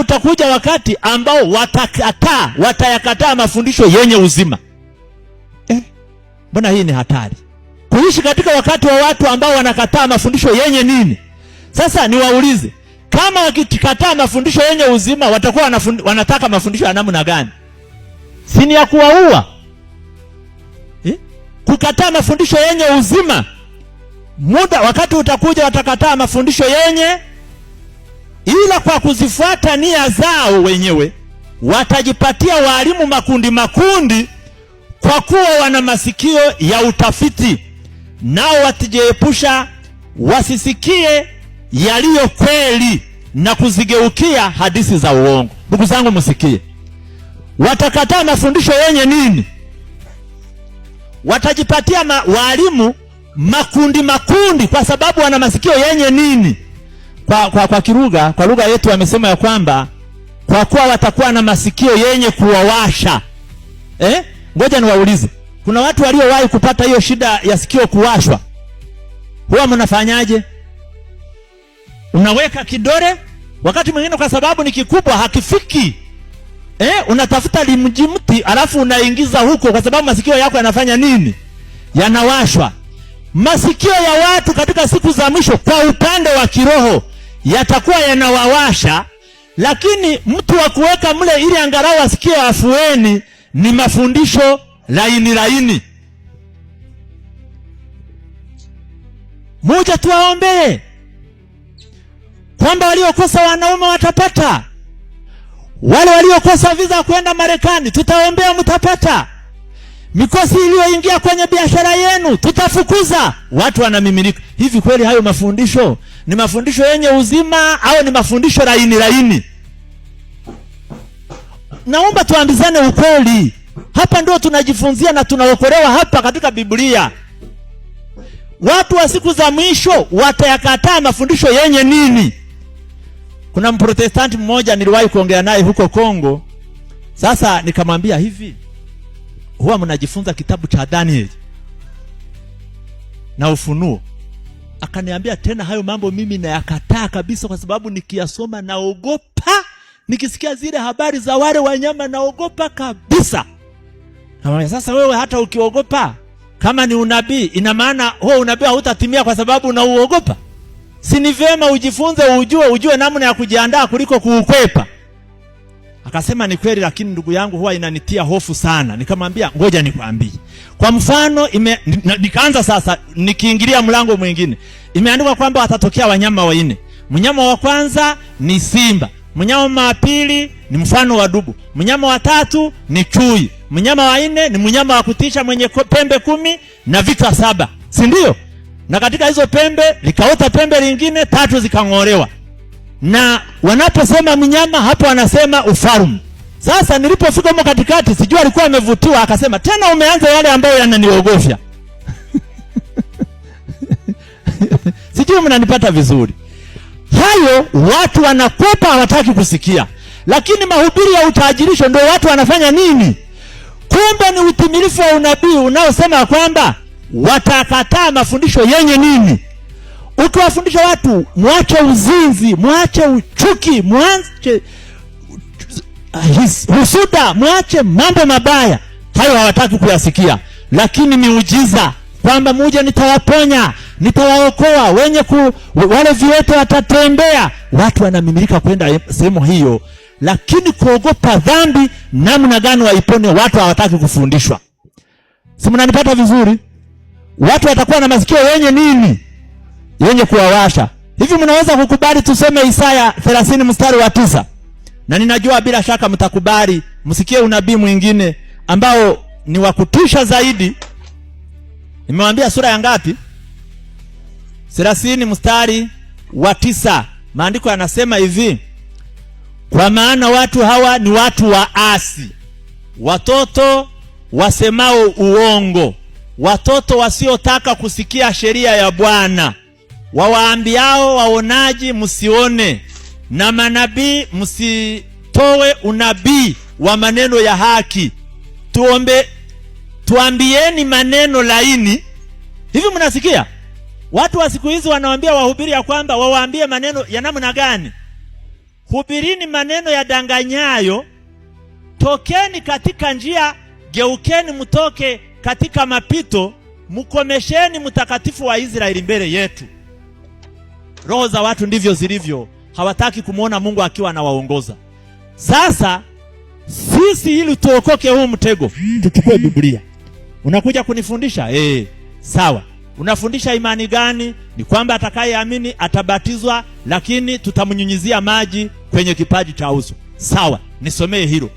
utakuja wakati ambao watayakataa mafundisho yenye uzima. Mbona hii ni hatari? Kuishi katika wakati wa watu ambao wanakataa mafundisho yenye nini? Sasa niwaulize, kama wakikataa mafundisho yenye uzima, watakuwa wanataka mafundisho ya namna gani? Si ni ya kuwaua? Kukataa mafundisho yenye uzima, wakati utakuja watakataa mafundisho yenye, ila kwa kuzifuata nia zao wenyewe watajipatia walimu makundi, kwa kuwa wana masikio ya utafiti, nao watijiepusha wasisikie yaliyo kweli na kuzigeukia hadithi za uongo. Ndugu zangu, msikie, watakataa mafundisho yenye nini? Watajipatia walimu makundi, kwa sababu wana masikio yenye nini? Kwa lugha yetu wamesema ya kwamba kwa kuwa watakuwa na masikio yenye kuwawasha. Ngoja niwaulize, kuna watu waliowahi kupata hiyo shida ya sikio kuwashwa? Huwa mnafanyaje? Unaweka kidole, wakati mwingine kwa sababu ni kikubwa hakifiki. Unatafuta limjimti alafu unaingiza huko, kwa sababu masikio yako yanafanya nini? Yanawashwa. Masikio ya watu katika siku za mwisho kwa upande wa kiroho yatakuwa yanawawasha, lakini mtu wa kuweka mle ili angalau asikie afueni ni mafundisho laini. Moja, tuwaombee kwamba waliokosa wanaume watapata. Wale waliokosa visa kwenda Marekani, tutaombea mtapata. Mikosi iliyoingia kwenye biashara yenu tutafukuza. Watu wanamiminika. Hivi kweli hayo mafundisho ni mafundisho yenye uzima au ni mafundisho laini? Naomba tuambizane ukweli. Hapa ndio tunajifunzia na tunaokolewa hapa katika Biblia. Watu wa siku za mwisho watayakataa mafundisho yenye nini? Kuna Mprotestanti mmoja niliwahi kuongea naye huko Kongo. Sasa nikamwambia hivi, huwa mnajifunza kitabu cha Daniel na Ufunuo? Akaniambia, tena hayo mambo mimi nayakataa kabisa, kwa sababu nikiyasoma naogopa. Nikisikia zile habari za wale wanyama naogopa kabisa. Kama sasa wewe hata ukiogopa, kama ni unabii, ina maana huo unabii hautatimia kwa sababu unauogopa? Si ni vyema ujifunze, ujue namna ya kujiandaa kuliko kuukwepa? Akasema ni kweli, lakini ndugu yangu huwa inanitia hofu sana. Nikamwambia ngoja nikwambie. Kwa mfano nikaanza sasa nikiingilia mlango mwingine. Imeandikwa kwamba watatokea wanyama wanne. Mnyama wa kwanza ni simba. Mnyama wa pili ni mfano wa dubu. Mnyama wa tatu ni chui. Mnyama wa nne ni mnyama wa kutisha mwenye pembe 10 na vichwa 7. Si ndio? Na katika hizo pembe likaota pembe lingine 3 zikang'olewa. Na wanaposema mnyama hapo wanasema ufalme. Sasa nilipofika huko katikati, sijui alikuwa amevutiwa, akasema tena umeanza yale ambayo yananiogofya. Sijui mnanipata vizuri. Hayo watu wanakwepa, hawataki kusikia. Lakini mahubiri ya utajirisho ndio watu wanafanya nini? Kumbe ni utimilifu wa unabii unaosema kwamba watakataa mafundisho yenye nini? Ukiwafundisha watu mwache uzinzi, mwache uchuki, mwache husuda, mwache mambo mabaya, hayo hawataki kuyasikia. Lakini miujiza kwamba muje nitawaponya, nitawaokoa, wale viwete watatembea, watu wanamimilika kwenda sehemu hiyo. Lakini kuogopa dhambi namna gani waipone, watu hawataki kufundishwa. Si mnanipata vizuri? Watu watakuwa na masikio yenye nini? Yenye kuwawasha. Hivi mnaweza kukubali tuseme Isaya 30 mstari wa 9? Na ninajua bila shaka mtakubali msikie unabii mwingine ambao ni wa kutisha zaidi. Nimewaambia sura ya ngapi? 30 mstari wa 9. Maandiko yanasema hivi: kwa maana watu hawa ni watu waasi, watoto wasemao uongo, watoto wasiotaka kusikia sheria ya Bwana, wawaambiao waonaji msione, na manabii msitoe unabii wa maneno ya haki. Tuambieni maneno laini. Hivi mnasikia? Watu wa siku hizi wanawaambia wahubiri ya kwamba wawaambie maneno ya namna gani? hubirini maneno ya danganyayo, tokeni katika njia, geukeni mtoke katika mapito, mkomesheni mtakatifu wa Israeli mbele yetu. Roho za watu ndivyo zilivyo, hawataki kumuona Mungu akiwa anawaongoza. Sasa sisi ili tuokoke huu mtego, tuchukue Biblia. Unakuja kunifundisha? Sawa. Unafundisha imani gani? Ni kwamba atakayeamini atabatizwa, lakini tutamnyunyizia maji kwenye kipaji cha uso. Sawa, nisomee hilo.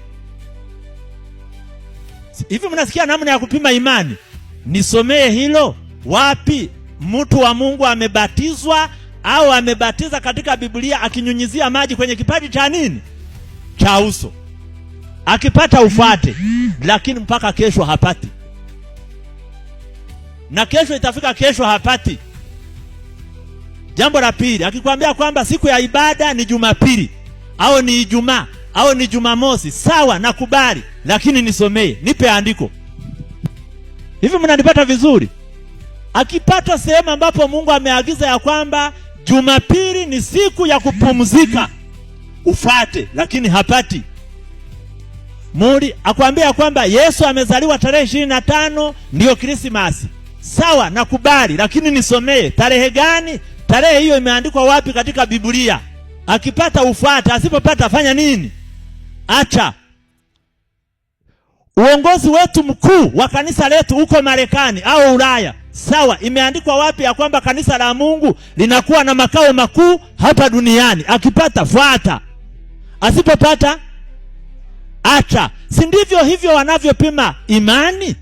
Hivi mnasikia namna ya kupima imani? Nisomee hilo. Wapi mtu wa Mungu amebatizwa au amebatiza katika Biblia akinyunyizia maji kwenye kipaji cha nini? Cha uso. Akipata ufuate, lakini mpaka kesho hapati. Na kesho itafika, kesho hapati. Jambo la pili, akikwambia kwamba siku ya ibada ni Jumapili au ni Ijumaa au ni Jumamosi, sawa, nakubali, lakini nisomee, nipe andiko. Hivi mnanipata vizuri? Akipata sehemu ambapo Mungu ameagiza ya kwamba Jumapili ni siku ya kupumzika, ufuate, lakini hapati. Muri akwambia kwamba Yesu amezaliwa tarehe 25 ndio Krismasi, sawa, nakubali, lakini nisomee tarehe gani? Tarehe hiyo imeandikwa wapi katika Biblia? Akipata ufuate, asipopata fanya nini? Acha. Uongozi wetu mkuu wa kanisa letu uko Marekani au Ulaya, sawa, imeandikwa wapi ya kwamba kanisa la Mungu linakuwa na makao makuu hapa duniani? Akipata fuata, asipopata acha. Si ndivyo hivyo wanavyopima imani?